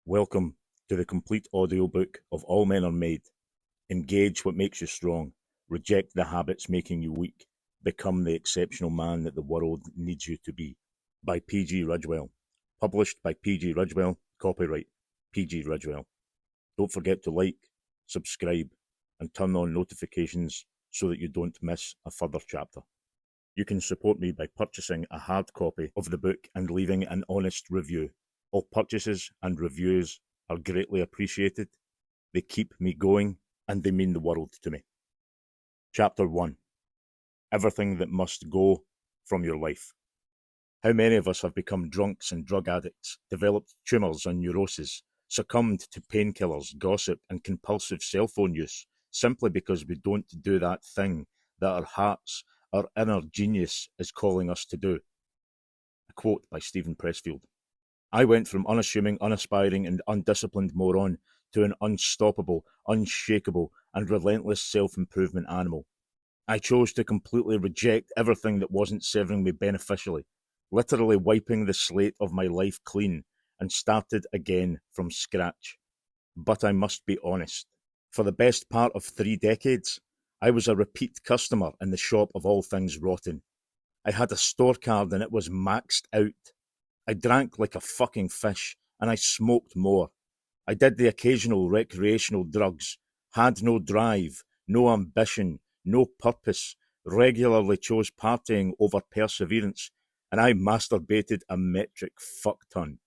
Welcome to the complete audiobook of All Men Are Made. Engage what makes you strong. Reject the habits making you weak. Become the exceptional man that the world needs you to be. By P.G. Ridgewell. Published by P.G. Ridgewell. Copyright P.G. Ridgewell. Don't forget to like, subscribe, and turn on notifications so that you don't miss a further chapter. You can support me by purchasing a hard copy of the book and leaving an honest review. All purchases and reviews are greatly appreciated. They keep me going and they mean the world to me. Chapter 1. Everything that must go from your life. How many of us have become drunks and drug addicts, developed tumours and neuroses, succumbed to painkillers, gossip and compulsive cell phone use, simply because we don't do that thing that our hearts, our inner genius is calling us to do? A quote by Stephen Pressfield. I went from unassuming, unaspiring, and undisciplined moron to an unstoppable, unshakable, and relentless self-improvement animal. I chose to completely reject everything that wasn't serving me beneficially, literally wiping the slate of my life clean, and started again from scratch. But I must be honest. For the best part of 3 decades, I was a repeat customer in the shop of all things rotten. I had a store card and it was maxed out. I drank like a fucking fish, and I smoked more. I did the occasional recreational drugs, had no drive, no ambition, no purpose, regularly chose partying over perseverance, and I masturbated a metric fuck-ton.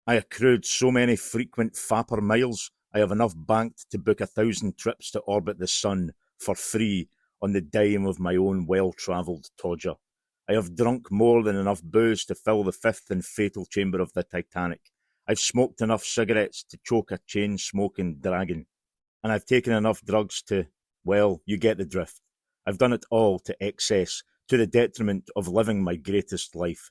I accrued so many frequent fapper miles, I have enough banked to book 1,000 trips to orbit the sun for free on the dime of my own well-travelled todger. I have drunk more than enough booze to fill the fifth and fatal chamber of the Titanic. I've smoked enough cigarettes to choke a chain-smoking dragon. And I've taken enough drugs to, well, you get the drift. I've done it all to excess, to the detriment of living my greatest life.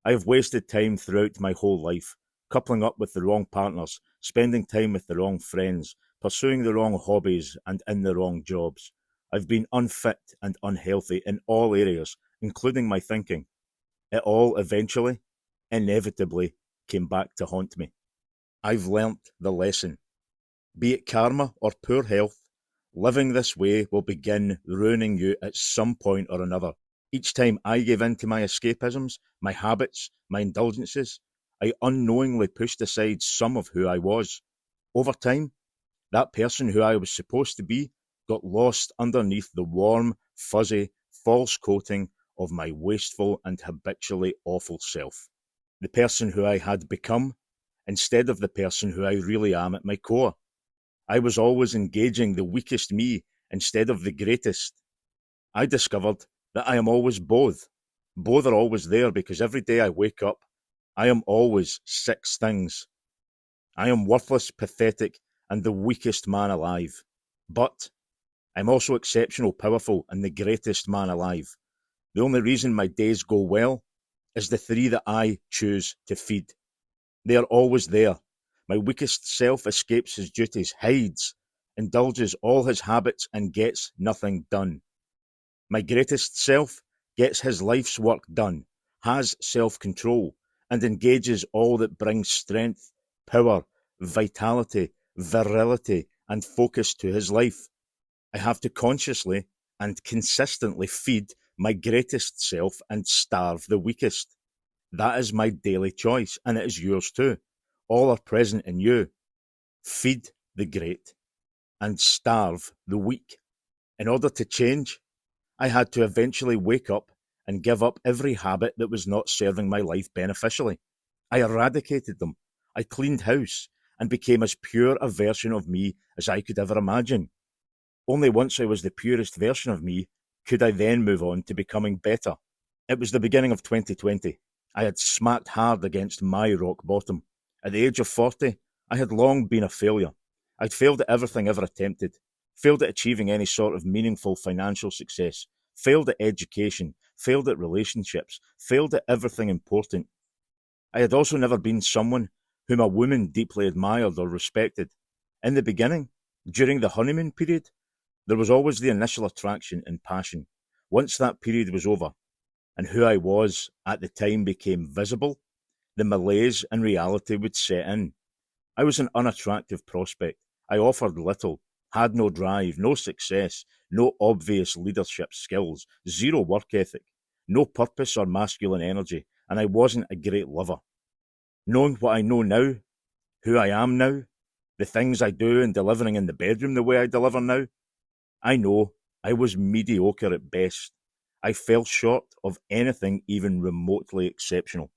I have wasted time throughout my whole life, coupling up with the wrong partners, spending time with the wrong friends, pursuing the wrong hobbies and in the wrong jobs. I've been unfit and unhealthy in all areas, including my thinking. It all eventually, inevitably, came back to haunt me. I've learnt the lesson. Be it karma or poor health, living this way will begin ruining you at some point or another. Each time I gave in to my escapisms, my habits, my indulgences, I unknowingly pushed aside some of who I was. Over time, that person who I was supposed to be got lost underneath the warm, fuzzy, false coating of my wasteful and habitually awful self. The person who I had become, instead of the person who I really am at my core. I was always engaging the weakest me instead of the greatest. I discovered that I am always both. Both are always there because every day I wake up, I am always 6 things. I am worthless, pathetic, and the weakest man alive. But I'm also exceptional, powerful, and the greatest man alive. The only reason my days go well is the 3 that I choose to feed. They are always there. My weakest self escapes his duties, hides, indulges all his habits, and gets nothing done. My greatest self gets his life's work done, has self-control, and engages all that brings strength, power, vitality, virility, and focus to his life. I have to consciously and consistently feed my greatest self and starve the weakest. That is my daily choice, and it is yours too. All are present in you. Feed the great and starve the weak. In order to change, I had to eventually wake up and give up every habit that was not serving my life beneficially. I eradicated them. I cleaned house and became as pure a version of me as I could ever imagine. Only once I was the purest version of me could I then move on to becoming better. It was the beginning of 2020. I had smacked hard against my rock bottom. At the age of 40, I had long been a failure. I'd failed at everything ever attempted, failed at achieving any sort of meaningful financial success, failed at education, failed at relationships, failed at everything important. I had also never been someone whom a woman deeply admired or respected. In the beginning, during the honeymoon period, there was always the initial attraction and passion. Once that period was over, and who I was at the time became visible, the malaise and reality would set in. I was an unattractive prospect. I offered little, had no drive, no success, no obvious leadership skills, zero work ethic, no purpose or masculine energy, and I wasn't a great lover. Knowing what I know now, who I am now, the things I do and delivering in the bedroom the way I deliver now, I know I was mediocre at best. I fell short of anything even remotely exceptional.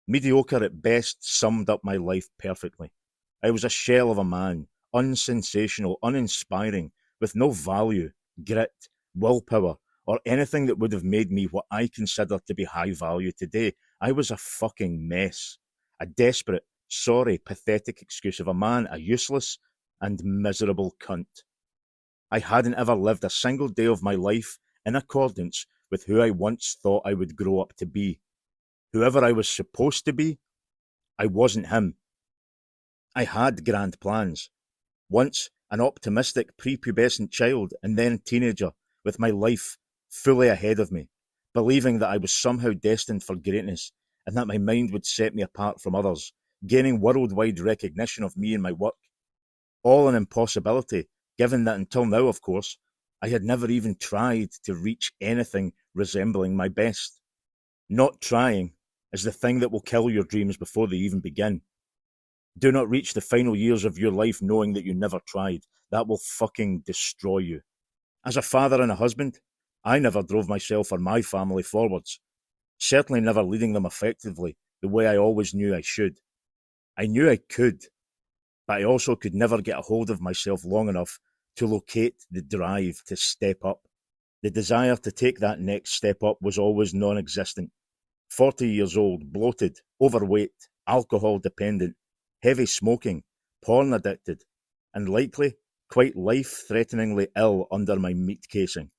Mediocre at best summed up my life perfectly. I was a shell of a man, unsensational, uninspiring, with no value, grit, willpower, or anything that would have made me what I consider to be high value today. I was a fucking mess. A desperate, sorry, pathetic excuse of a man, a useless and miserable cunt. I hadn't ever lived a single day of my life in accordance with who I once thought I would grow up to be. Whoever I was supposed to be, I wasn't him. I had grand plans. Once an optimistic prepubescent child and then teenager with my life fully ahead of me, believing that I was somehow destined for greatness and that my mind would set me apart from others, gaining worldwide recognition of me and my work. All an impossibility, given that until now, of course, I had never even tried to reach anything resembling my best. Not trying is the thing that will kill your dreams before they even begin. Do not reach the final years of your life knowing that you never tried. That will fucking destroy you. As a father and a husband, I never drove myself or my family forwards, certainly never leading them effectively the way I always knew I should. I knew I could, but I also could never get a hold of myself long enough to locate the drive to step up. The desire to take that next step up was always non-existent. 40 years old, bloated, overweight, alcohol dependent, heavy smoking, porn addicted, and likely quite life-threateningly ill under my meat casing.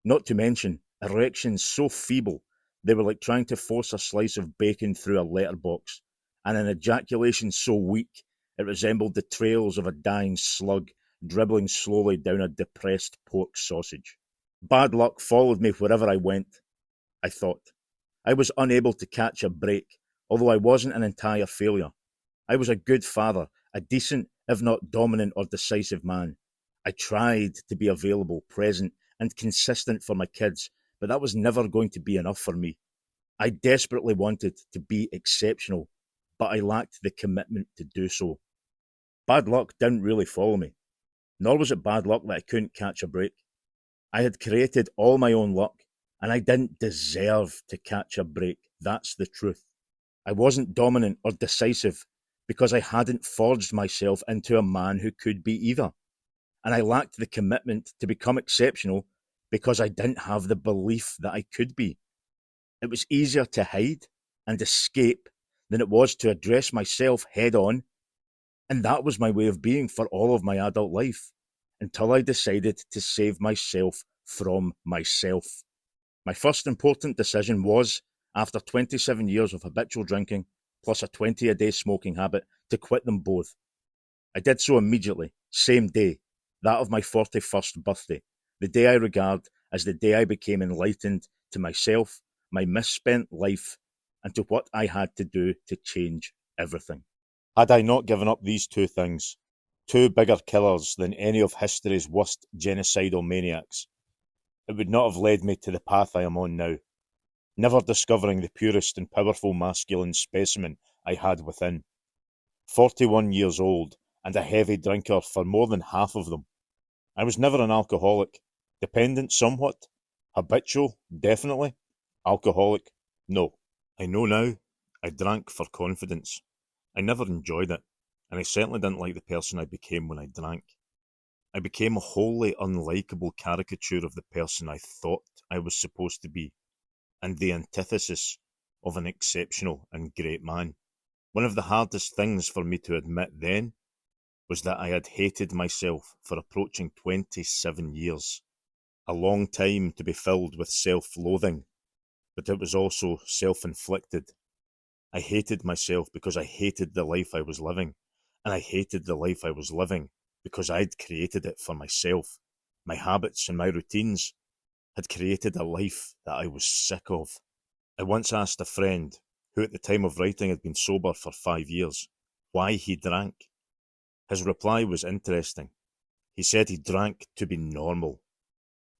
Not to mention erections so feeble they were like trying to force a slice of bacon through a letterbox, and an ejaculation so weak it resembled the trails of a dying slug dribbling slowly down a depressed pork sausage. Bad luck followed me wherever I went, I thought. I was unable to catch a break, although I wasn't an entire failure. I was a good father, a decent, if not dominant or decisive man. I tried to be available, present, and consistent for my kids, but that was never going to be enough for me. I desperately wanted to be exceptional, but I lacked the commitment to do so. Bad luck didn't really follow me, nor was it bad luck that I couldn't catch a break. I had created all my own luck, and I didn't deserve to catch a break. That's the truth. I wasn't dominant or decisive because I hadn't forged myself into a man who could be either. And I lacked the commitment to become exceptional because I didn't have the belief that I could be. It was easier to hide and escape than it was to address myself head on, and that was my way of being for all of my adult life, until I decided to save myself from myself. My first important decision was, after 27 years of habitual drinking, plus a 20-a-day smoking habit, to quit them both. I did so immediately, same day, that of my 41st birthday, the day I regard as the day I became enlightened to myself, my misspent life, and to what I had to do to change everything. Had I not given up these two things, two bigger killers than any of history's worst genocidal maniacs, it would not have led me to the path I am on now, never discovering the purest and powerful masculine specimen I had within. 41 years old, and a heavy drinker for more than half of them. I was never an alcoholic. Dependent somewhat. Habitual, definitely. Alcoholic, no. I know now, I drank for confidence. I never enjoyed it, and I certainly didn't like the person I became when I drank. I became a wholly unlikable caricature of the person I thought I was supposed to be, and the antithesis of an exceptional and great man. One of the hardest things for me to admit then was that I had hated myself for approaching 27 years. A long time to be filled with self-loathing, but it was also self-inflicted. I hated myself because I hated the life I was living, and I hated the life I was living because I'd created it for myself. My habits and my routines had created a life that I was sick of. I once asked a friend, who at the time of writing had been sober for 5 years, why he drank. His reply was interesting. He said he drank to be normal.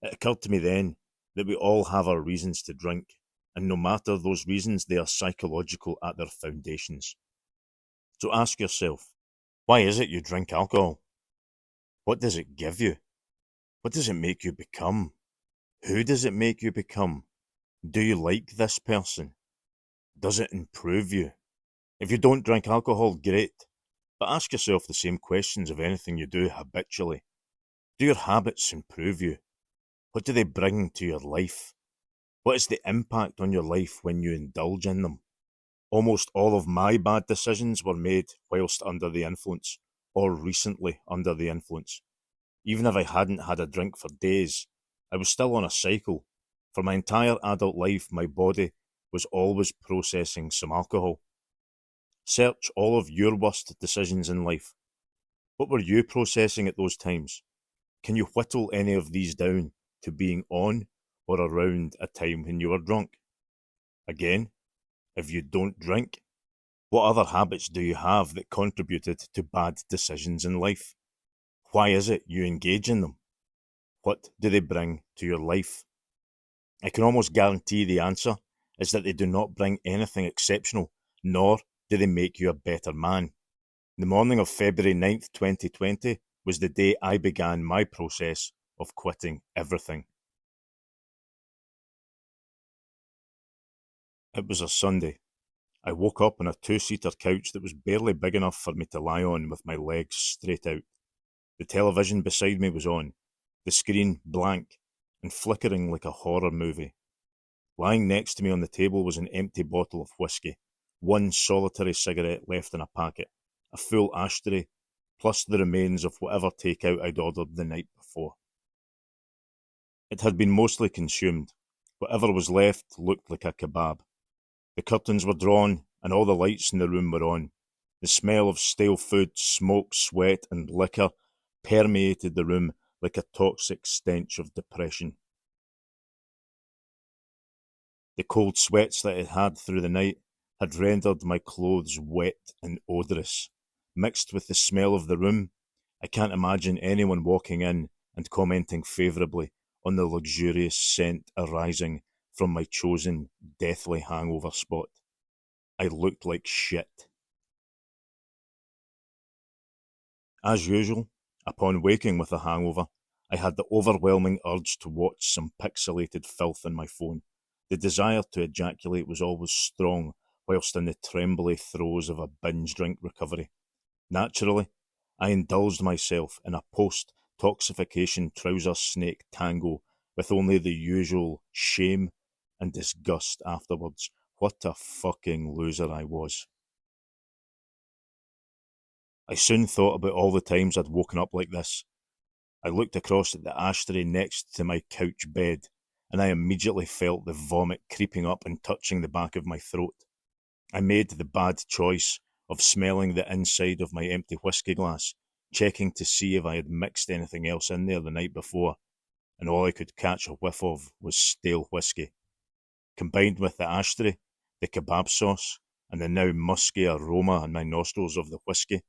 It occurred to me then that we all have our reasons to drink, and no matter those reasons, they are psychological at their foundations. So ask yourself, why is it you drink alcohol? What does it give you? What does it make you become? Who does it make you become? Do you like this person? Does it improve you? If you don't drink alcohol, great. But ask yourself the same questions of anything you do habitually. Do your habits improve you? What do they bring to your life? What is the impact on your life when you indulge in them? Almost all of my bad decisions were made whilst under the influence, or recently under the influence. Even if I hadn't had a drink for days, I was still on a cycle. For my entire adult life, my body was always processing some alcohol. Search all of your worst decisions in life. What were you processing at those times? Can you whittle any of these down to being on or around a time when you were drunk? Again, if you don't drink, what other habits do you have that contributed to bad decisions in life? Why is it you engage in them? What do they bring to your life? I can almost guarantee the answer is that they do not bring anything exceptional, nor do they make you a better man. The morning of February 9th, 2020 was the day I began my process of quitting everything. It was a Sunday. I woke up on a two-seater couch that was barely big enough for me to lie on with my legs straight out. The television beside me was on, the screen blank and flickering like a horror movie. Lying next to me on the table was an empty bottle of whiskey, one solitary cigarette left in a packet, a full ashtray, plus the remains of whatever takeout I'd ordered the night before. It had been mostly consumed. Whatever was left looked like a kebab. The curtains were drawn, and all the lights in the room were on. The smell of stale food, smoke, sweat, and liquor permeated the room like a toxic stench of depression. The cold sweats that I had had through the night had rendered my clothes wet and odorous. Mixed with the smell of the room, I can't imagine anyone walking in and commenting favourably on the luxurious scent arising from my chosen deathly hangover spot. I looked like shit. As usual, upon waking with a hangover, I had the overwhelming urge to watch some pixelated filth on my phone. The desire to ejaculate was always strong whilst in the trembly throes of a binge drink recovery. Naturally, I indulged myself in a post-toxification trouser snake tango with only the usual shame and disgust afterwards. What a fucking loser I was. I soon thought about all the times I'd woken up like this. I looked across at the ashtray next to my couch bed, and I immediately felt the vomit creeping up and touching the back of my throat. I made the bad choice of smelling the inside of my empty whiskey glass, checking to see if I had mixed anything else in there the night before, and all I could catch a whiff of was stale whiskey. Combined with the ashtray, the kebab sauce, and the now musky aroma in my nostrils of the whiskey,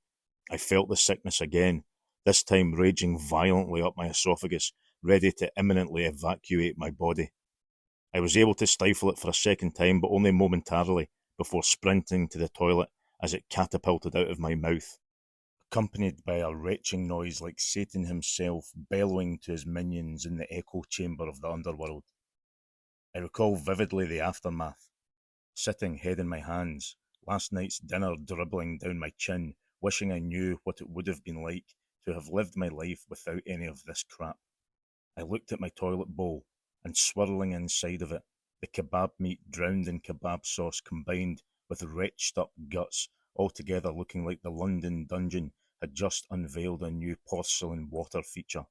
I felt the sickness again, this time raging violently up my esophagus, ready to imminently evacuate my body. I was able to stifle it for a second time, but only momentarily, before sprinting to the toilet as it catapulted out of my mouth, accompanied by a retching noise like Satan himself bellowing to his minions in the echo chamber of the underworld. I recall vividly the aftermath, sitting head in my hands, last night's dinner dribbling down my chin, wishing I knew what it would have been like to have lived my life without any of this crap. I looked at my toilet bowl, and swirling inside of it, the kebab meat drowned in kebab sauce combined with retched up guts, altogether looking like the London Dungeon had just unveiled a new porcelain water feature.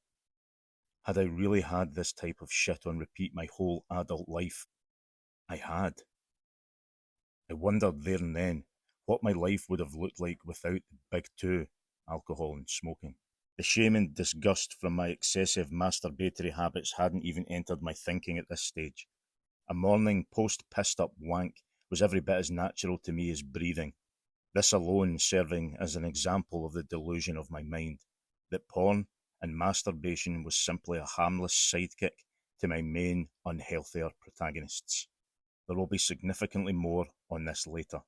Had I really had this type of shit on repeat my whole adult life? I had. I wondered there and then what my life would have looked like without the big two, alcohol and smoking. The shame and disgust from my excessive masturbatory habits hadn't even entered my thinking at this stage. A morning post-pissed up wank was every bit as natural to me as breathing. this alone serving as an example of the delusion of my mind, that porn and masturbation was simply a harmless sidekick to my main unhealthier protagonists. There will be significantly more on this later.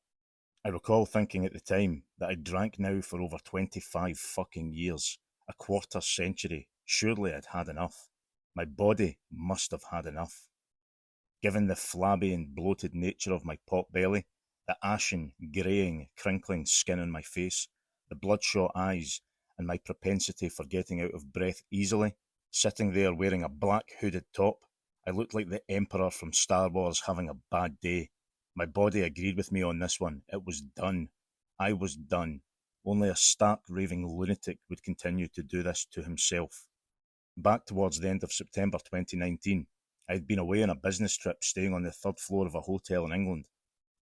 I recall thinking at the time that I'd drank now for over 25 fucking years, a quarter century. Surely I'd had enough. My body must have had enough. Given the flabby and bloated nature of my pot belly, the ashen, greying, crinkling skin on my face, the bloodshot eyes, and my propensity for getting out of breath easily, sitting there wearing a black hooded top, I looked like the Emperor from Star Wars having a bad day. My body agreed with me on this one. It was done. I was done. Only a stark raving lunatic would continue to do this to himself. Back towards the end of September 2019, I had been away on a business trip staying on the third floor of a hotel in England.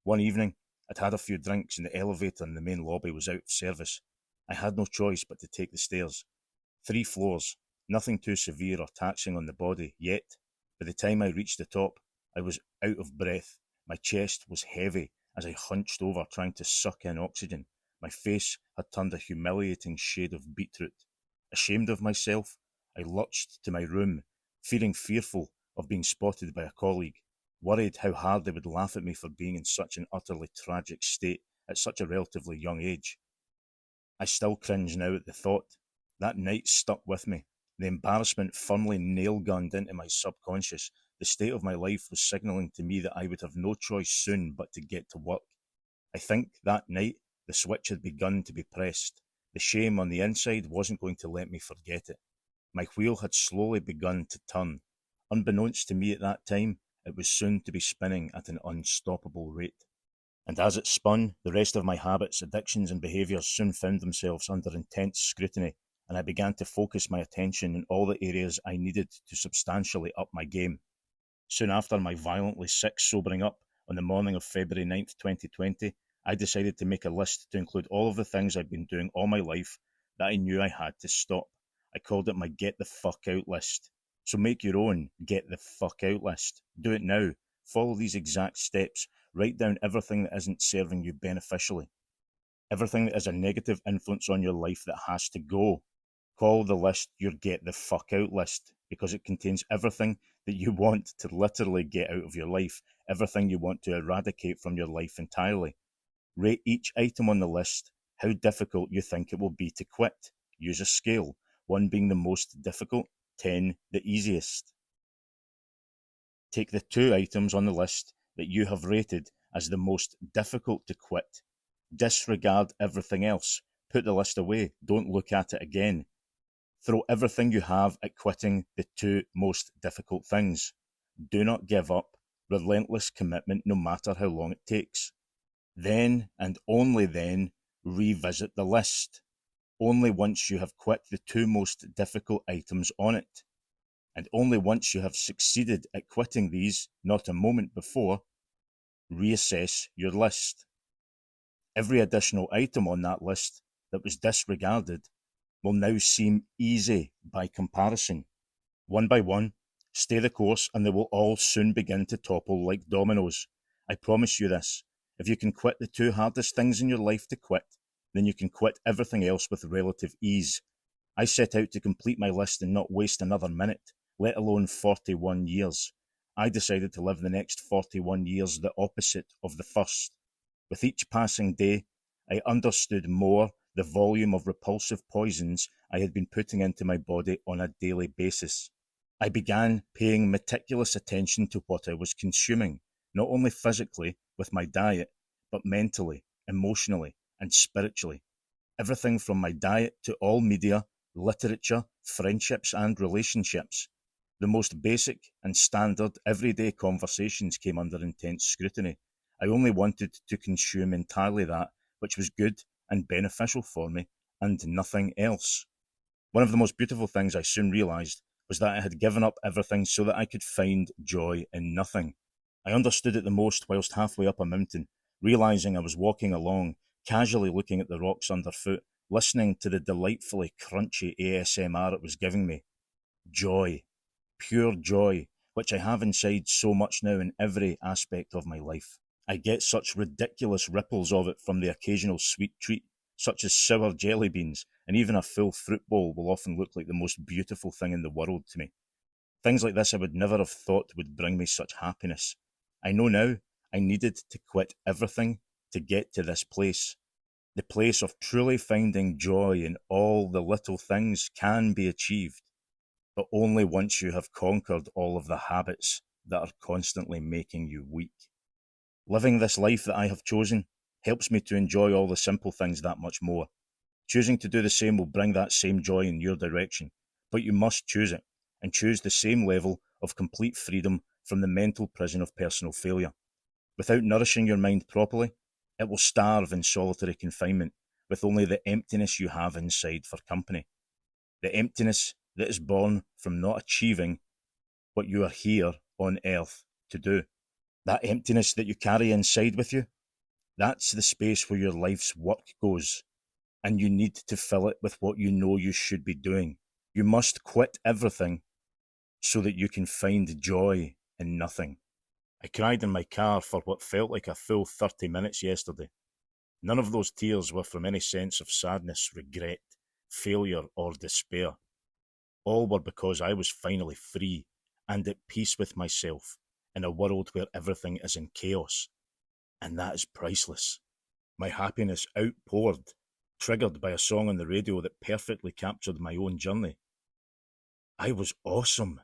One evening, I'd had a few drinks and the elevator in the main lobby was out of service. I had no choice but to take the stairs. 3 floors, nothing too severe or taxing on the body, yet, by the time I reached the top, I was out of breath. My chest was heavy as I hunched over trying to suck in oxygen. My face had turned a humiliating shade of beetroot. Ashamed of myself, I lurched to my room, feeling fearful of being spotted by a colleague, worried how hard they would laugh at me for being in such an utterly tragic state at such a relatively young age. I still cringe now at the thought. That night stuck with me. The embarrassment firmly nail-gunned into my subconscious. The state of my life was signalling to me that I would have no choice soon but to get to work. I think that night the switch had begun to be pressed. The shame on the inside wasn't going to let me forget it. My wheel had slowly begun to turn. Unbeknownst to me at that time, it was soon to be spinning at an unstoppable rate. And as it spun, the rest of my habits, addictions and behaviours soon found themselves under intense scrutiny, and I began to focus my attention in all the areas I needed to substantially up my game. Soon after my violently sick sobering up on the morning of February 9th, 2020, I decided to make a list to include all of the things I'd been doing all my life that I knew I had to stop. I called it my Get the Fuck Out list. So make your own Get the Fuck Out list. Do it now. Follow these exact steps. Write down everything that isn't serving you beneficially. Everything that has a negative influence on your life that has to go. Call the list your Get the Fuck Out list because it contains everything that you want to literally get out of your life, everything you want to eradicate from your life entirely. Rate each item on the list how difficult you think it will be to quit. Use a scale, 1 being the most difficult, 10 the easiest. Take the 2 items on the list that you have rated as the most difficult to quit. Disregard everything else. Put the list away. Don't look at it again. Throw everything you have at quitting the 2 most difficult things. Do not give up. Relentless commitment no matter how long it takes. Then, and only then, revisit the list. Only once you have quit the 2 most difficult items on it. And only once you have succeeded at quitting these, not a moment before, reassess your list. Every additional item on that list that was disregarded will now seem easy by comparison. One by one, stay the course and they will all soon begin to topple like dominoes. I promise you this. If you can quit the 2 hardest things in your life to quit, then you can quit everything else with relative ease. I set out to complete my list and not waste another minute, let alone 41 years. I decided to live the next 41 years the opposite of the first. With each passing day, I understood more the volume of repulsive poisons I had been putting into my body on a daily basis. I began paying meticulous attention to what I was consuming, not only physically with my diet, but mentally, emotionally, and spiritually. Everything from my diet to all media, literature, friendships, and relationships. The most basic and standard everyday conversations came under intense scrutiny. I only wanted to consume entirely that which was good and beneficial for me, and nothing else. One of the most beautiful things I soon realised was that I had given up everything so that I could find joy in nothing. I understood it the most whilst halfway up a mountain, realising I was walking along, casually looking at the rocks underfoot, listening to the delightfully crunchy ASMR it was giving me. Joy. Pure joy, which I have inside so much now in every aspect of my life. I get such ridiculous ripples of it from the occasional sweet treat, such as sour jelly beans, and even a full fruit bowl will often look like the most beautiful thing in the world to me. Things like this I would never have thought would bring me such happiness. I know now I needed to quit everything to get to this place. The place of truly finding joy in all the little things can be achieved, but only once you have conquered all of the habits that are constantly making you weak. Living this life that I have chosen helps me to enjoy all the simple things that much more. Choosing to do the same will bring that same joy in your direction, but you must choose it, and choose the same level of complete freedom from the mental prison of personal failure. Without nourishing your mind properly, it will starve in solitary confinement, with only the emptiness you have inside for company. The emptiness that is born from not achieving what you are here on earth to do. That emptiness that you carry inside with you, that's the space where your life's work goes, and you need to fill it with what you know you should be doing. You must quit everything so that you can find joy in nothing. I cried in my car for what felt like a full 30 minutes yesterday. None of those tears were from any sense of sadness, regret, failure, or despair. All were because I was finally free and at peace with myself in a world where everything is in chaos. And that is priceless. My happiness outpoured, triggered by a song on the radio that perfectly captured my own journey. I was awesome,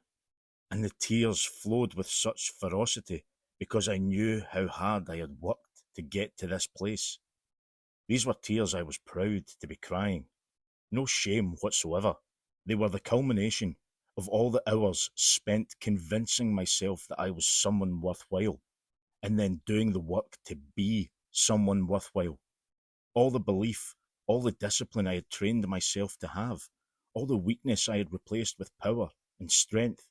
and the tears flowed with such ferocity because I knew how hard I had worked to get to this place. These were tears I was proud to be crying. No shame whatsoever. They were the culmination of all the hours spent convincing myself that I was someone worthwhile, and then doing the work to be someone worthwhile. All the belief, all the discipline I had trained myself to have, all the weakness I had replaced with power and strength,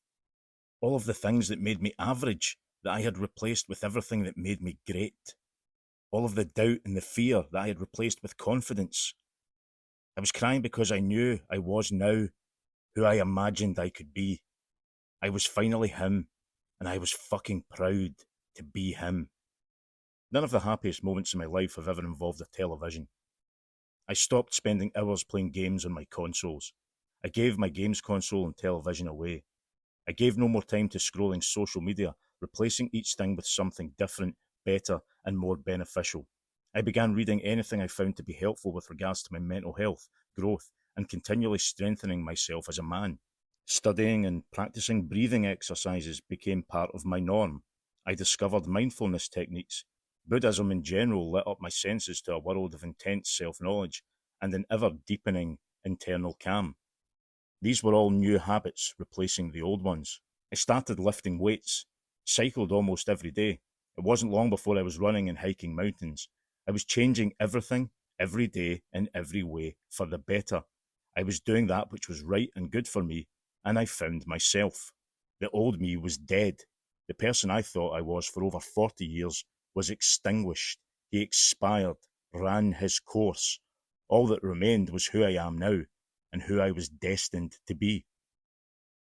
all of the things that made me average that I had replaced with everything that made me great, all of the doubt and the fear that I had replaced with confidence. I was crying because I knew I was now who I imagined I could be. I was finally him, and I was fucking proud to be him. None of the happiest moments in my life have ever involved a television. I stopped spending hours playing games on my consoles. I gave my games console and television away. I gave no more time to scrolling social media, replacing each thing with something different, better, and more beneficial. I began reading anything I found to be helpful with regards to my mental health, growth, and continually strengthening myself as a man. Studying and practicing breathing exercises became part of my norm. I discovered mindfulness techniques. Buddhism in general lit up my senses to a world of intense self-knowledge and an ever-deepening internal calm. These were all new habits replacing the old ones. I started lifting weights, cycled almost every day. It wasn't long before I was running and hiking mountains. I was changing everything, every day, in every way, for the better. I was doing that which was right and good for me, and I found myself. The old me was dead. The person I thought I was for over 40 years was extinguished. He expired, ran his course. All that remained was who I am now, and who I was destined to be.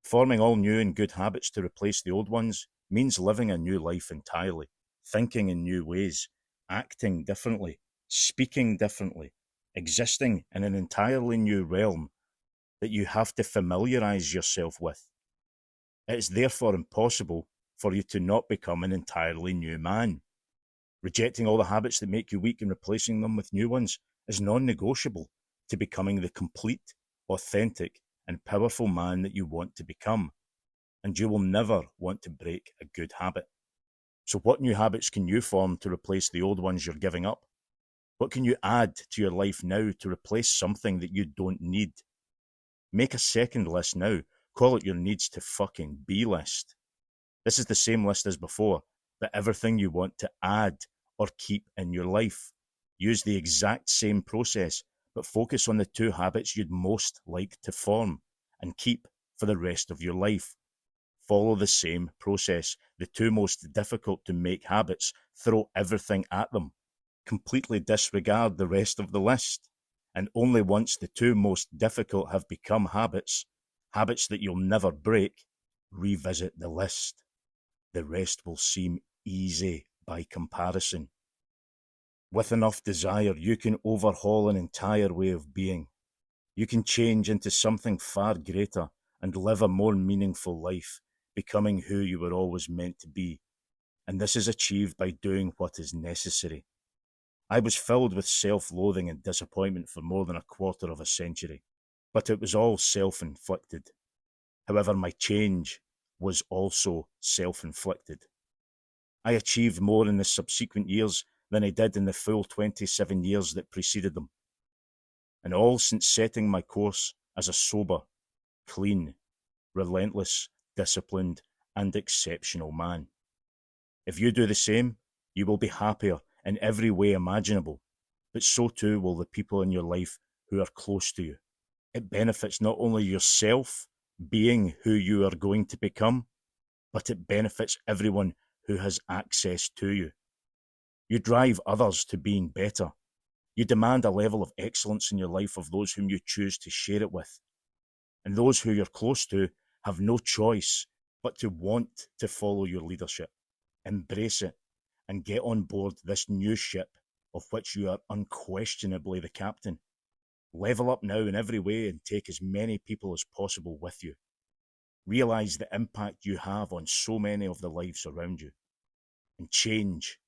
Forming all new and good habits to replace the old ones means living a new life entirely, thinking in new ways, acting differently, speaking differently, existing in an entirely new realm that you have to familiarize yourself with. It is therefore impossible for you to not become an entirely new man. Rejecting all the habits that make you weak and replacing them with new ones is non-negotiable to becoming the complete, authentic, and powerful man that you want to become. And you will never want to break a good habit. So what new habits can you form to replace the old ones you're giving up? What can you add to your life now to replace something that you don't need? Make a second list now. Call it your needs to fucking be list. This is the same list as before, but everything you want to add or keep in your life. Use the exact same process, but focus on the two habits you'd most like to form and keep for the rest of your life. Follow the same process. The two most difficult to make habits, throw everything at them. Completely disregard the rest of the list. And only once the two most difficult have become habits, habits that you'll never break, revisit the list. The rest will seem easy by comparison. With enough desire, you can overhaul an entire way of being. You can change into something far greater and live a more meaningful life, becoming who you were always meant to be. And this is achieved by doing what is necessary. I was filled with self-loathing and disappointment for more than a quarter of a century, but it was all self-inflicted. However, my change was also self-inflicted. I achieved more in the subsequent years than I did in the full 27 years that preceded them, and all since setting my course as a sober, clean, relentless, disciplined, and exceptional man. If you do the same, you will be happier in every way imaginable, but so too will the people in your life who are close to you. It benefits not only yourself, being who you are going to become, but it benefits everyone who has access to you. You drive others to being better. You demand a level of excellence in your life of those whom you choose to share it with. And those who you're close to have no choice but to want to follow your leadership, embrace it, and get on board this new ship of which you are unquestionably the captain. Level up now in every way and take as many people as possible with you. Realize the impact you have on so many of the lives around you. And change